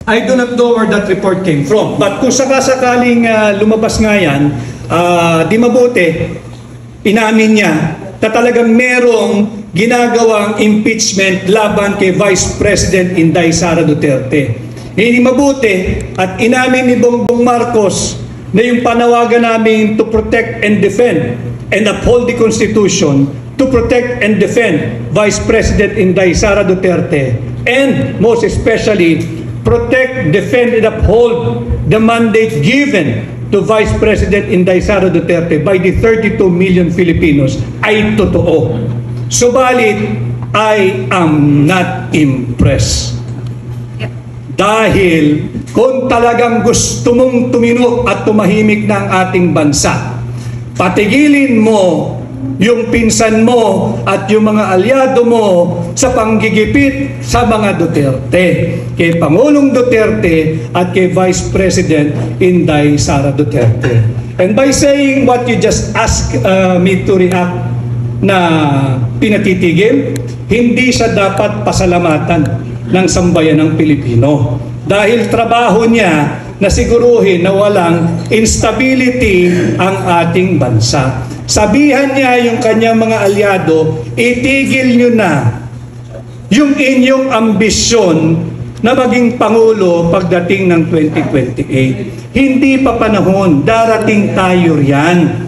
I do not know where that report came from. But kung sakasakaling lumabas nga yan, di mabuti, inamin niya na talagang merong ginagawang impeachment laban kay Vice President Inday Sara Duterte. Hindi mabuti at inamin ni Bongbong Marcos na yung panawagan namin to protect and defend and uphold the Constitution, to protect and defend Vice President Inday Sara Duterte, and most especially, protect, defend, and uphold the mandate given to Vice President Inday Sara Duterte by the 32 million Filipinos ay totoo. Subalit, I am not impressed. Dahil kung talagang gusto mong tumino at tumahimik na ang ating bansa, patigilin mo yung pinsan mo at yung mga alyado mo sa panggigipit sa mga Duterte, kay Pangulong Duterte at kay Vice President Inday Sara Duterte. And by saying what you just asked me to react na pinatitigil, hindi siya dapat pasalamatan ng sambayan ng Pilipino. Dahil trabaho niya na siguruhin na walang instability ang ating bansa. Sabihan niya yung kanyang mga alyado, itigil nyo na yung inyong ambisyon na maging Pangulo pagdating ng 2028. Hindi pa panahon, darating tayo riyan.